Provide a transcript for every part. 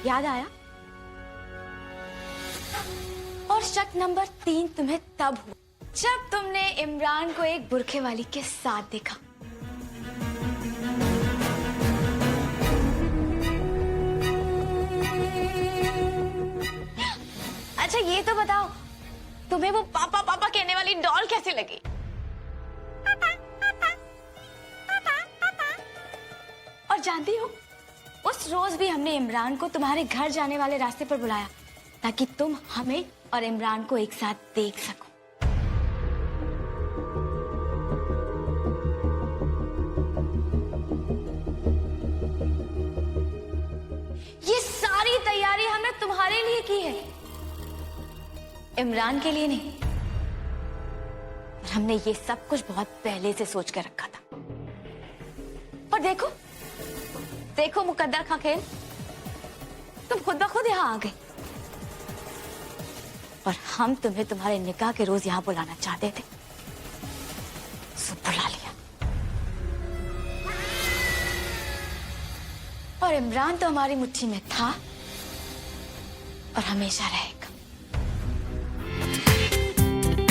याद आया? और शक नंबर 3 तुम्हें तब हुआ जब तुमने इमरान को एक बुरखे वाली के साथ देखा। अच्छा ये तो बताओ, तुम्हें वो पापा पापा कहने वाली डॉल कैसी लगी? और जानती हो, उस रोज भी हमने इमरान को तुम्हारे घर जाने वाले रास्ते पर बुलाया ताकि तुम हमें और इमरान को एक साथ देख सको। ये सारी तैयारी हमने तुम्हारे लिए की है, इमरान के लिए नहीं। और हमने ये सब कुछ बहुत पहले से सोच कर रखा था। और देखो देखो मुकद्दर का खेल, तुम खुद ब खुद यहाँ आ गए। और हम तुम्हें तुम्हारे निकाह के रोज यहाँ बुलाना चाहते थे, सो बुला लिया। और इमरान तो हमारी मुट्ठी में था और हमेशा रहेगा।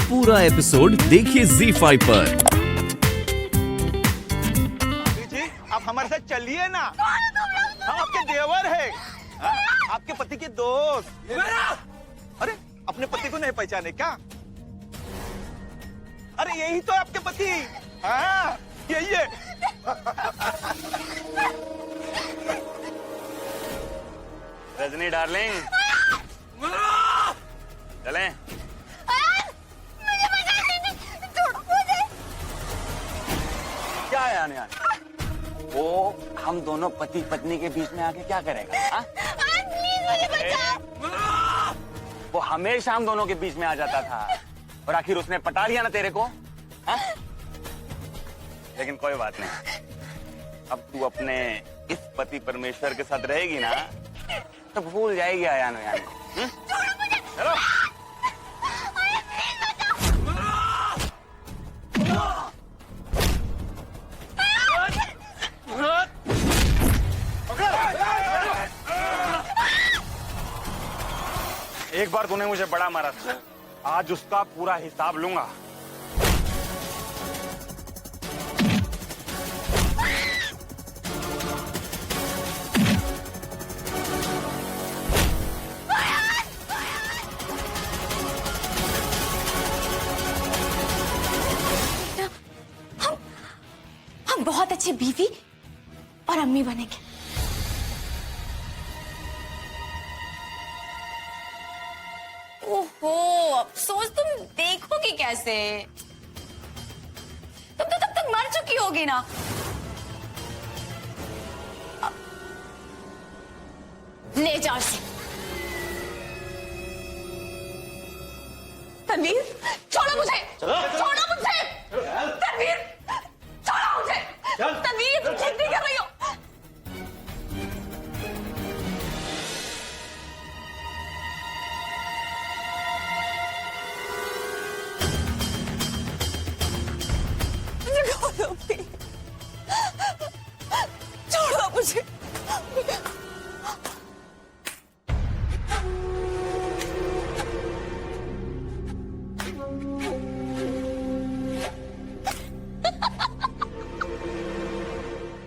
पूरा एपिसोड देखिए ZEE5 पर। जी आप हमारे साथ चलिए ना, हम आपके देवर हैं, आपके पति के दोस्त। अरे अपने पति को नहीं पहचाने क्या? अरे यही तो आपके पति। हाँ यही है। रजनी डार्लिंग, चलें? क्या है आने वो हम दोनों पति पत्नी के बीच में आके क्या करेगा? प्लीज मुझे बचाओ। वो हमेशा हम दोनों के बीच में आ जाता था और आखिर उसने पटा लिया ना तेरे को। हा? लेकिन कोई बात नहीं, अब तू अपने इस पति परमेश्वर के साथ रहेगी ना तो भूल जाएगी आयान यान को। चलो एक बार तूने मुझे बड़ा मारा था, आज उसका पूरा हिसाब लूंगा। हम बहुत अच्छी बीवी और अम्मी बनेंगे। ओहो, अफसोस तुम देखोगी कैसे? तुम तो तब तक मर चुकी होगी ना। ले जाओ से। तनवीर छोड़ो मुझे, छोड़ो मुझे, तनवीर छोड़ो मुझे, तनवीर तुम ठीक नहीं कर रही हो। छोड़ो मुझे।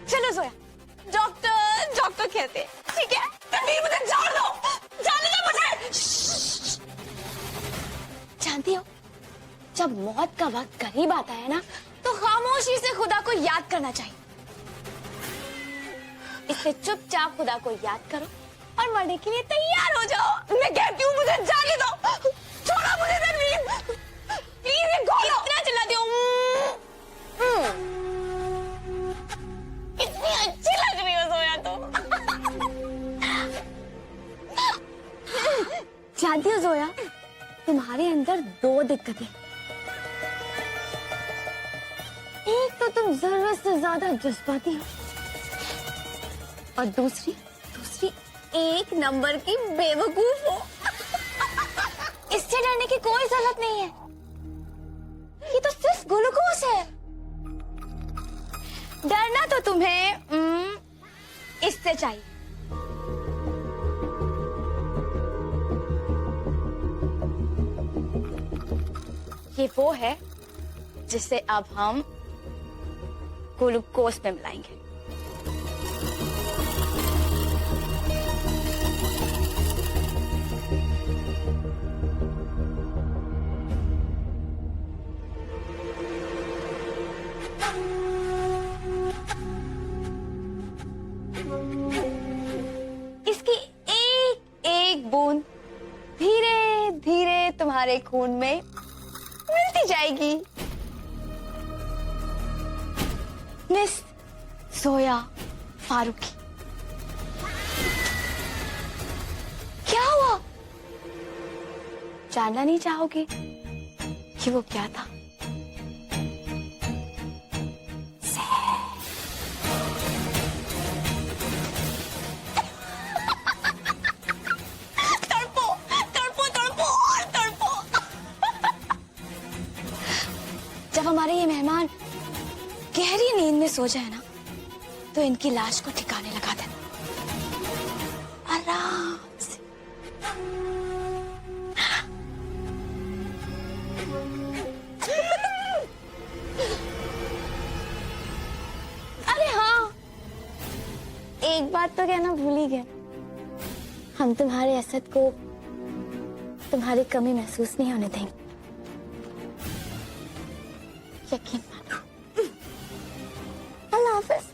चलो जोया, डॉक्टर डॉक्टर कहते हैं, ठीक है? तनवीर मुझे छोड़ दो, जाने दो मुझे। जानती हो, जब मौत का वक्त करीब आता है ना तो खामोशी से खुदा को याद करना चाहिए। इससे चुपचाप खुदा को याद करो और मरने के लिए तैयार हो जाओ। मैं कहती हूँ मुझे जाने दो, छोड़ो मुझे तनवीर, प्लीज। ये खोलो। इतना चिल्लाती हूँ, कितनी अच्छी लग रही हो जोया तुम। जानती हो जोया, तुम्हारे अंदर 2 दिक्कतें। एक तो तुम जरूरत से ज्यादा जज्बाती हो और दूसरी एक नंबर की बेवकूफ हो। इससे डरने की कोई जरूरत नहीं है, ये तो सिर्फ ग्लूकोज है। डरना तो तुम्हें इससे चाहिए। ये वो है जिसे अब हम ग्लूकोज में मिलाएंगे। इसकी एक एक बूंद धीरे धीरे तुम्हारे खून में मिलती जाएगी। मिस जोया फारूकी। क्या हुआ? जानना नहीं चाहोगे कि वो क्या था? तड़पो तड़पो तड़पो और तड़पो। जब हमारे ये मेहमान गहरी नींद में सो जाए ना, तो इनकी लाश को ठिकाने लगा देना आराम से। अरे हाँ, एक बात तो कहना भूल ही गए, हम तुम्हारे असद को तुम्हारी कमी महसूस नहीं होने देंगे। यकीन मानो। अल्लाह हाफिज।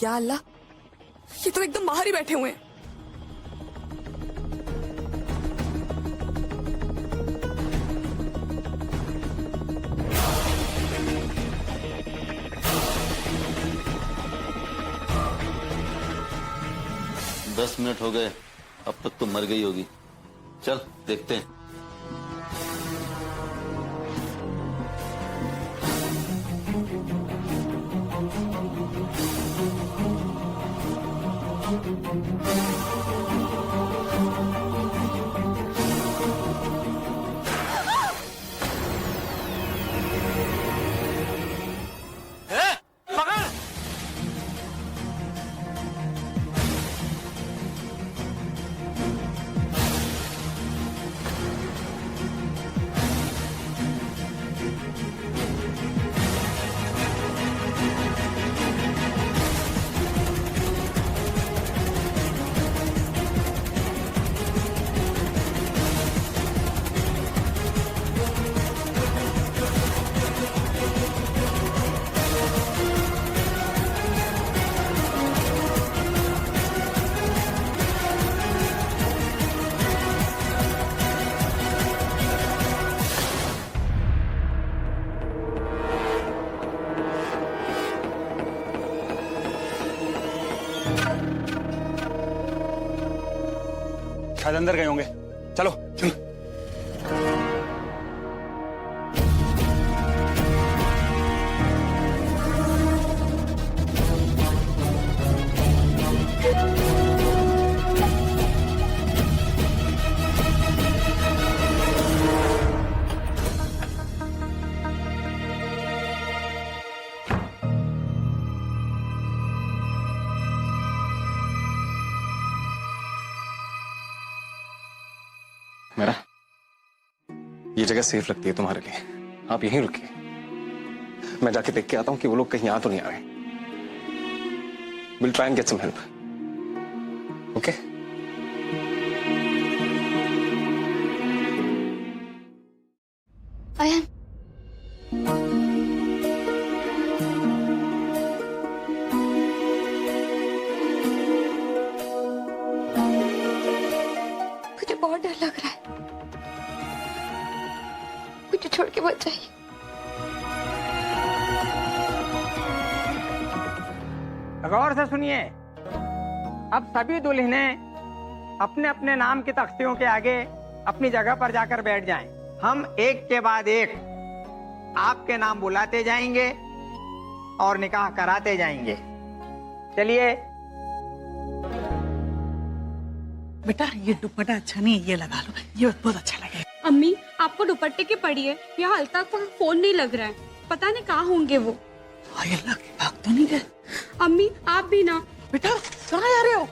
या अल्लाह, ये तो एकदम बाहर ही बैठे हुए हैं। दस मिनट हो गए, अब तक तो मर गई होगी। चल देखते हैं। शायद अंदर गए होंगे। चलो चलो। ये जगह सेफ लगती है तुम्हारे लिए, आप यहीं रुकिए। मैं जाके देख के आता हूँ कि वो लोग कहीं आ तो नहीं आ रहे। Will try and get some help. Okay? Ayan, मुझे बहुत डर लग रहा है। मुझे छोड़ के मत जाइए। गौर से सुनिए, अब सभी दुल्हनें अपने अपने नाम की तख्तियों के आगे अपनी जगह पर जाकर बैठ जाएं। हम एक के बाद एक आपके नाम बुलाते जाएंगे और निकाह कराते जाएंगे। चलिए। बेटा ये दुपट्टा अच्छा नहीं है, ये लगा लो, ये बहुत अच्छा लगेगा। अम्मी आपको दुपट्टे की पड़ी है, यहाँ अल्ताफ को फोन नहीं लग रहा है, पता नहीं कहाँ होंगे वो। हाय अल्लाह की, भाग तो नहीं गए? अम्मी आप भी ना। बेटा कहाँ जा रहे हो?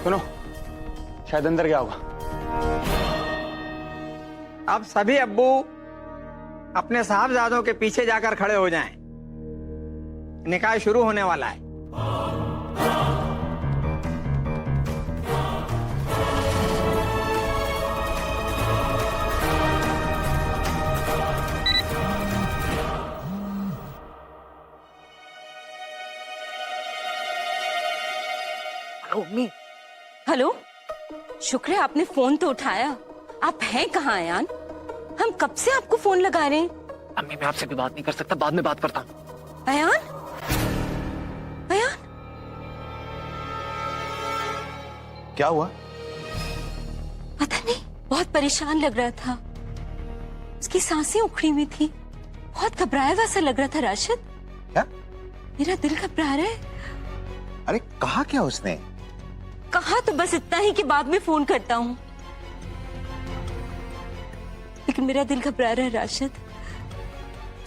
सुनो, शायद अंदर गया होगा। अब सभी अब्बू अपने साहबजादों के पीछे जाकर खड़े हो जाएं। निकाह शुरू होने वाला है। मम्मी। हेलो, शुक्र है आपने फोन तो उठाया। आप हैं कहाँ अयान? हम कब से आपको फोन लगा रहे हैं। अम्मी मैं आपसे भी बात नहीं कर सकता, बाद में बात करता हूँ। अयान, अयान क्या हुआ? पता नहीं, बहुत परेशान लग रहा था। उसकी सांसें उखड़ी हुई थी, बहुत घबराया हुआ सा लग रहा था। राशिद, क्या? मेरा दिल घबरा रहा है। अरे कहा क्या उसने? कहा तो बस इतना ही कि बाद में फोन करता हूँ, लेकिन मेरा दिल घबरा रहा है राशिद।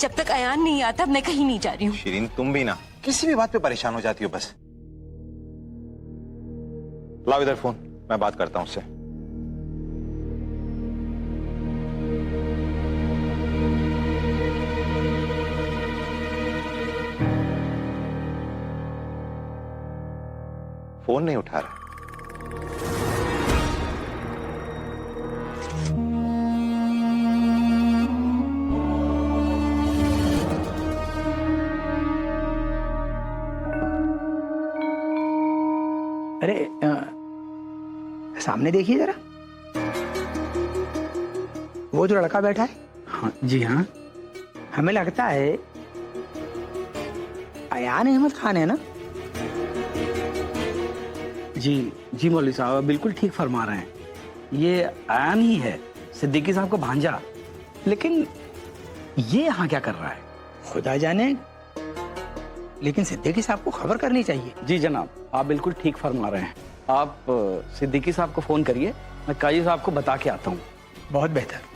जब तक अयान नहीं आता मैं कहीं नहीं जा रही हूँ। शिरीन तुम भी ना किसी भी बात पे परेशान हो जाती हो बस। लाओ इधर फोन, मैं बात करता हूँ उससे। फोन नहीं उठा रहा। अरे सामने देखिए जरा, वो जो लड़का बैठा है। हाँ जी हाँ। हमें लगता है अयान अहमद खान है ना? जी मौलवी साहब बिल्कुल ठीक फरमा रहे हैं, ये अयान ही है, सिद्दीकी साहब का भांजा। लेकिन ये यहाँ क्या कर रहा है? खुदा जाने, लेकिन सिद्दीकी साहब को खबर करनी चाहिए। जी जनाब, आप बिल्कुल ठीक फरमा रहे हैं। आप सिद्दीकी साहब को फोन करिए, मैं काजी साहब को बता के आता हूँ। बहुत बेहतर।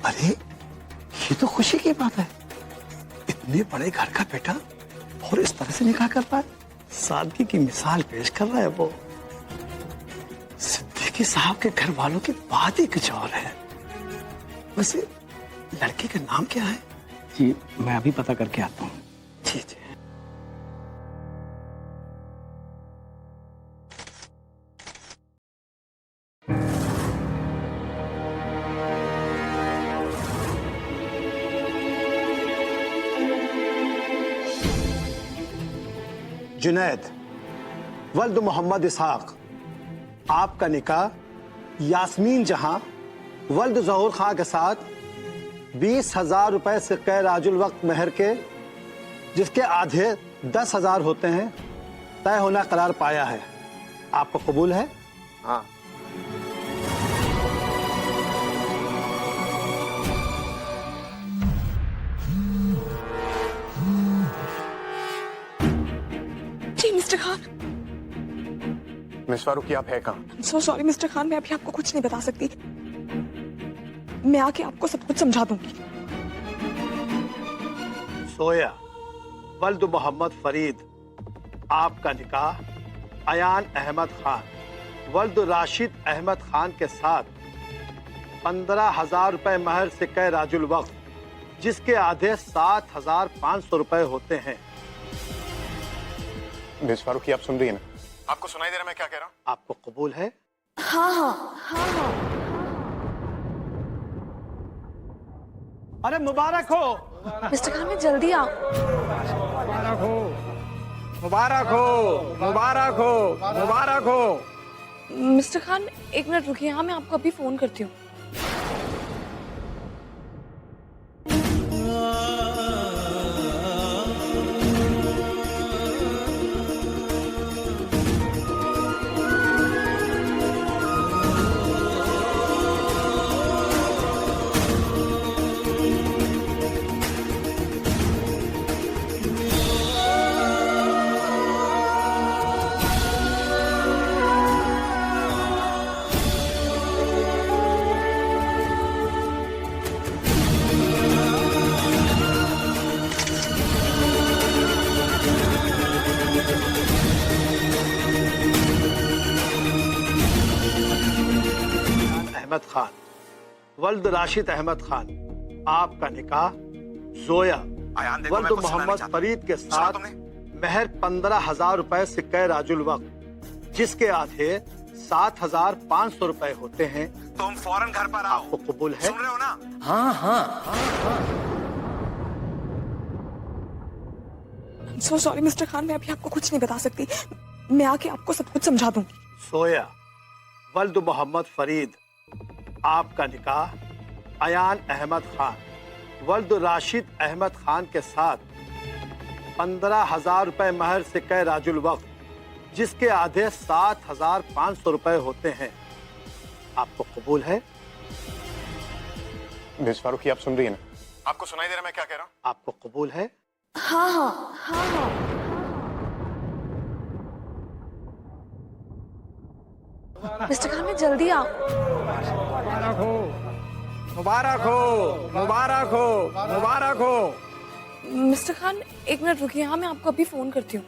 अरे ये तो खुशी की बात है, इतने बड़े घर का बेटा और इस तरह से निकाह कर रहा है, सादगी की मिसाल पेश कर रहा है वो। सिद्दीकी साहब के घर वालों की बात ही कुछ और है। वैसे लड़के का नाम क्या है? जी मैं अभी पता करके आता हूँ। जी जी। जुनैद वल्द मोहम्मद इसहाक, आपका निकाह यास्मीन जहां वल्द ज़हूर खां के साथ 20,000 रुपए से कै राजुल वक्त महर के, जिसके आधे 10,000 होते हैं, तय होना करार पाया है। आपको कबूल है? हाँ। जी मिस्टर खान। मिस फारूकी आप है कहाँ? सो सॉरी मिस्टर खान, मैं अभी आपको कुछ नहीं बता सकती। मैं आके आपको सब कुछ समझा दूंगी। सोया वल्द मोहम्मद फरीद, आपका निकाह अयान अहमद खान वल्द राशिद अहमद खान के साथ 15,000 रुपए महर से कै राजुल वक्त, जिसके आधे 7,500 रुपए होते हैं। मिस फारूकी आप सुन रही है ना? आपको सुनाई दे रहा मैं क्या कह रहा हूँ? आपको कबूल है? हाँ हाँ हाँ हाँ। अरे मुबारक हो मिस्टर खान, मैं जल्दी आओ। मुबारक हो, मुबारक हो, मुबारक हो, मुबारक हो। मिस्टर खान एक मिनट रुकिए, हाँ मैं आपको अभी फोन करती हूँ। अहमद खान वल्द राशिद अहमद खान, आपका निकाह जोया वल्द मोहम्मद फरीद के साथ महर 15,000 रुपए से कै राजुल वक्त, जिसके आधे 7,500 रुपए होते हैं। तुम फौरन घर पर आओ। आपको कबूल है? सुन रहे हो ना? हाँ हाँ। सो सॉरी मिस्टर खान, मैं अभी आपको कुछ नहीं बता सकती। मैं आके आपको सब कुछ समझा दूंगी। सोया वल्द मोहम्मद फरीद, आपका निकाह अयान अहमद खान वल्द राशिद अहमद खान के साथ 15,000 रुपए महर से कै राजुल वक्त, जिसके आधे 7,500 रुपए होते हैं। आपको कबूल है? मिस फारूकी आप सुन रही है ना? आपको सुनाई दे रहा मैं क्या कह रहा हूँ? आपको कबूल है? हाँ हाँ हाँ हाँ। मिस्टर खान, मैं जल्दी आओ। मुबारक हो, मुबारक हो, मुबारक हो, मुबारक हो। मिस्टर खान एक मिनट रुकिए, हाँ मैं आपको अभी फोन करती हूँ।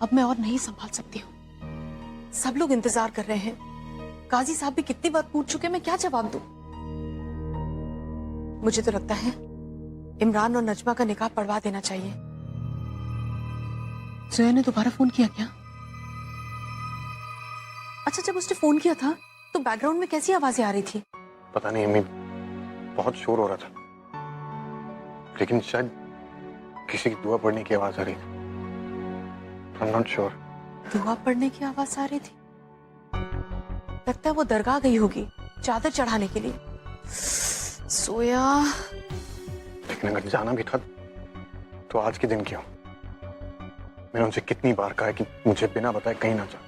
अब मैं और नहीं संभाल सकती हूँ। सब लोग इंतजार कर रहे हैं। काजी साहब भी कितनी बार पूछ चुके, मैं क्या जवाब दूं? मुझे तो लगता है इमरान और नजमा का निकाह पढ़वा देना चाहिए। जोया ने दोबारा फोन किया क्या? अच्छा, जब उसने फोन किया था तो बैकग्राउंड में कैसी आवाजें आ रही थी? पता नहीं अम्मी, बहुत शोर हो रहा था, लेकिन शायद किसी की दुआ पढ़ने की आवाज आ रही थी। I'm not sure. दुआ पढ़ने की आवाज आ रही थी। लगता है वो दरगाह गई होगी चादर चढ़ाने के लिए। सोया, लेकिन अगर जाना भी था तो आज के दिन क्यों? मैंने उनसे कितनी बार कहा है कि मुझे बिना बताए कहीं ना जा,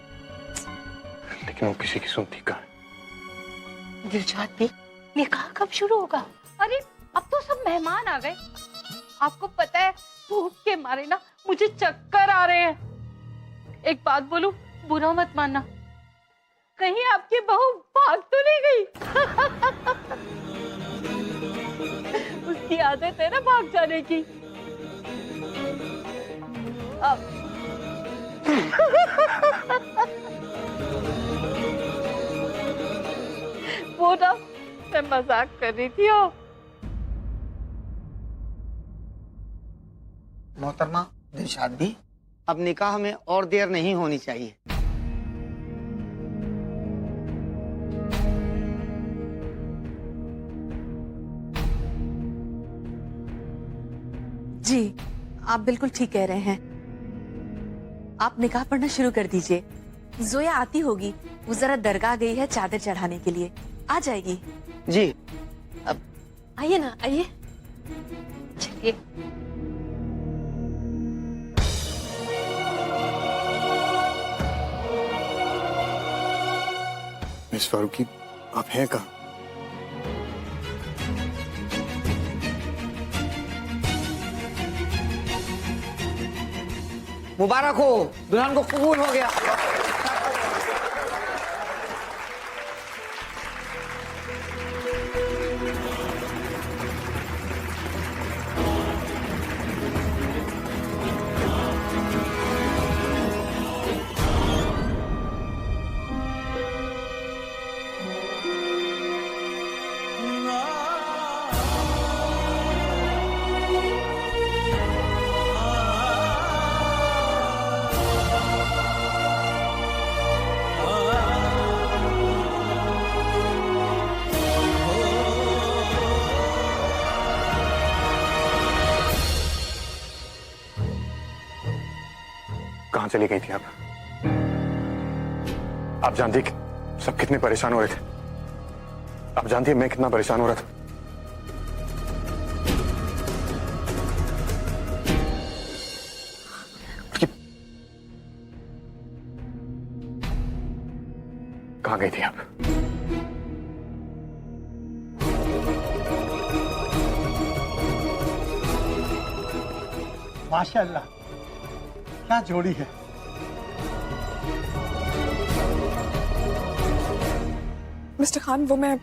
लेकिन वो किसी की सुनती कहाँ है। दिलशाद भी, निकाह कब शुरू होगा? अरे अब तो सब मेहमान आ गए। आपको पता है भूख के मारे ना मुझे चक्कर आ रहे हैं। एक बात बोलूं, बुरा मत मानना, कहीं आपकी बहू भाग तो नहीं गई? उसकी आदत है ना भाग जाने की। अब वो ना मैं मजाक कर रही थी। मोहतरमा दिलशाद भी, अब निकाह में और देर नहीं होनी चाहिए। जी, आप बिल्कुल ठीक कह रहे हैं। आप निकाह पढ़ना शुरू कर दीजिए। जोया आती होगी, वो जरा दरगाह गई है चादर चढ़ाने के लिए, आ जाएगी। जी, अब आइए ना, आइए। चलिए। मिस फारूकी, आप हैं कहाँ? मुबारक हो, दुल्हन को कबूल हो गया। कहाँ चली गई थी आप? आप जानती कि सब कितने परेशान हो रहे थे। आप जानती है मैं कितना परेशान हो रहा था। कहाँ गई थी आप? माशाअल्लाह, क्या जोड़ी है। मिस्टर खान, वो मैं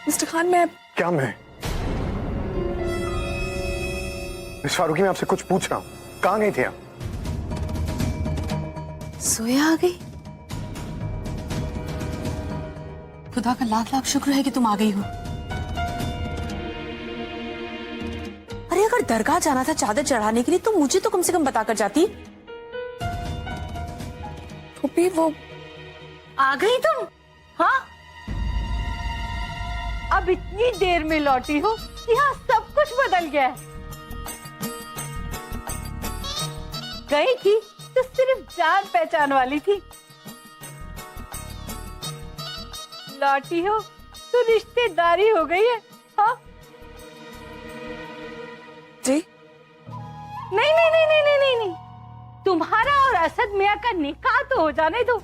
मिस्टर खान, मैं क्या मैं? मिस फारूकी, मैं आपसे कुछ पूछ रहा हूं, कहाँ गई थी आप? सोया आ गई। खुदा का लाख लाख शुक्र है कि तुम आ गई हो। अरे अगर दरगाह जाना था चादर चढ़ाने के लिए तो मुझे तो कम से कम बताकर जाती। फूफी, वो आ गई तुम? हाँ, अब इतनी देर में लौटी हो, यहाँ सब कुछ बदल गया है। गई थी तो सिर्फ जान पहचान वाली थी, लौटी हो तो रिश्तेदारी हो गई है। हाँ, जी? नहीं नहीं नहीं नहीं नहीं नहीं, तुम्हारा और असद मियां का निकाह तो हो जाने दो,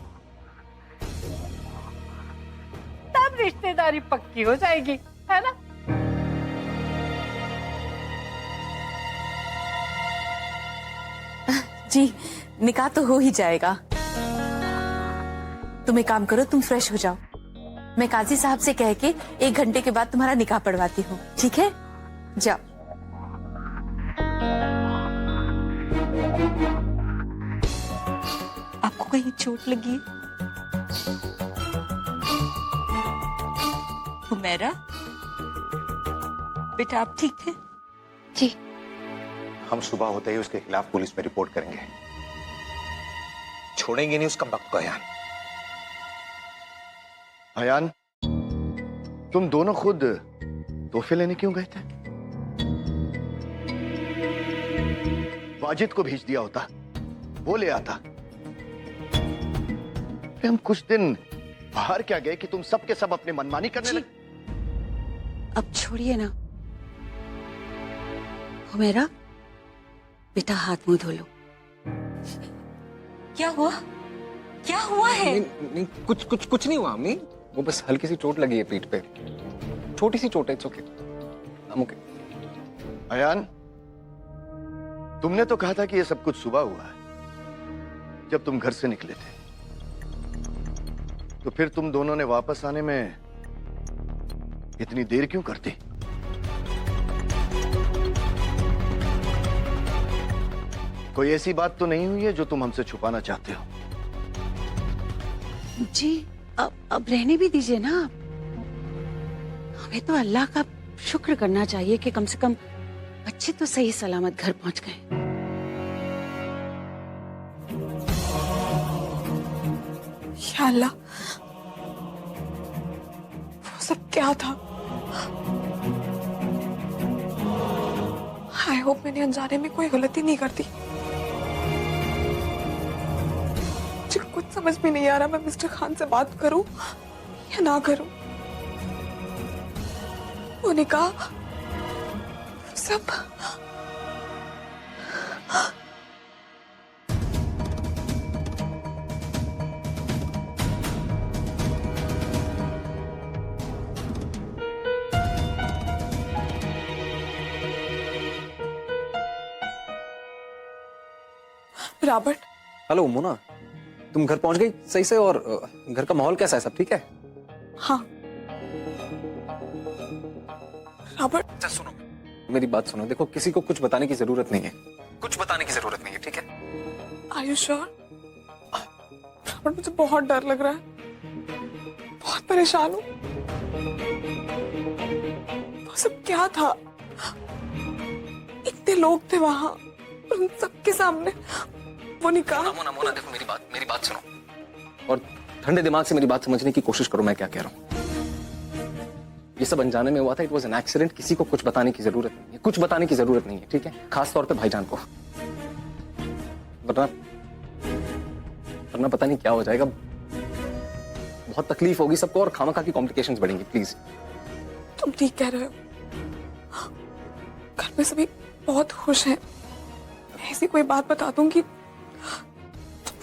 तब रिश्तेदारी पक्की हो जाएगी, है ना? जी, निकाह तो हो ही जाएगा। तुम एक काम करो, तुम फ्रेश हो जाओ, मैं काजी साहब से कह के 1 घंटे के बाद तुम्हारा निकाह पढ़वाती हूँ, ठीक है? जाओ। आपको कहीं चोट लगी है? हुमैरा, बेटा आप ठीक थे? जी। हम सुबह होते ही उसके खिलाफ पुलिस में रिपोर्ट करेंगे। छोड़ेंगे नहीं उसका वक्त को। अयान, अयान, तुम दोनों खुद तोहफे लेने क्यों गए थे? वाजिद को भेज दिया होता, वो ले आता। हम कुछ दिन बाहर क्या गए कि तुम सब के सब अपने मनमानी करने लगे? अब छोड़िए ना। हुमैरा, बेटा हाथ मुंह धो लो। क्या हुआ? क्या हुआ है? नहीं, कुछ नहीं हुआ अम्मी। वो बस हल्की सी चोट लगी है पीठ पे, छोटी सी चोट है। It's okay. ओके। अयान, तुमने तो कहा था कि ये सब कुछ सुबह हुआ है, जब तुम घर से निकले थे। तो फिर तुम दोनों ने वापस आने में इतनी देर क्यों करती? कोई ऐसी बात तो नहीं हुई है जो तुम हमसे छुपाना चाहते हो? जी, अब रहने भी दीजिए ना। हमें तो अल्लाह का शुक्र करना चाहिए कि कम से कम बच्चे तो सही सलामत घर पहुंच गए। या अल्लाह, वो सब क्या था? आई होप मैंने अनजाने में कोई गलती नहीं कर दी। मुझे कुछ समझ में नहीं आ रहा, मैं मिस्टर खान से बात करूं या ना करूं। उन्होंने कहा सब रॉबर्ट। हेलो मोना, तुम घर पहुंच गई सही से? और घर का माहौल कैसा है? सब ठीक है? हाँ रॉबर्ट। अच्छा सुनो, मेरी बात सुनो। देखो, किसी को कुछ बताने की जरूरत नहीं है, कुछ बताने की जरूरत नहीं है, ठीक है? Are you sure? रॉबर्ट, मुझे बहुत डर लग रहा है, बहुत परेशान हूँ। वो सब क्या था? इतने लोग थे वहां, उन सबके सामने वो निकाह। मोना, देखो मेरी बात सुनो और ठंडे दिमाग से मेरी बात समझने की कोशिश करो मैं क्या कह रहा हूँ। ये सब अनजाने में हुआ था। It was an accident. किसी को कुछ बताने की जरूरत नहीं है, कुछ बताने की जरूरत नहीं है, ठीक है? खास तौर पे भाईजान को, वरना पता नहीं क्या हो जाएगा। बहुत तकलीफ होगी सबको और खामखा की कॉम्प्लिकेशंस बढ़ेंगी। प्लीज। तुम ठीक कह रहे हो, घर में सभी बहुत खुश हैं। ऐसी कोई बात बता दूंगी तो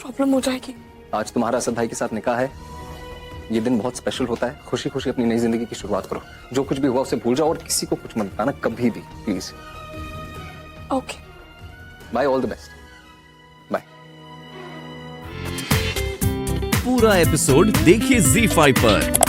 प्रॉब्लम हो जाएगी। आज तुम्हारा असद भाई के साथ निकाह है। ये दिन बहुत स्पेशल होता है। खुशी खुशी अपनी नई जिंदगी की शुरुआत करो। जो कुछ भी हुआ उसे भूल जाओ और किसी को कुछ मत बताना कभी भी, please. Okay, bye, all the best, bye. पूरा एपिसोड देखिए ZEE5 पर।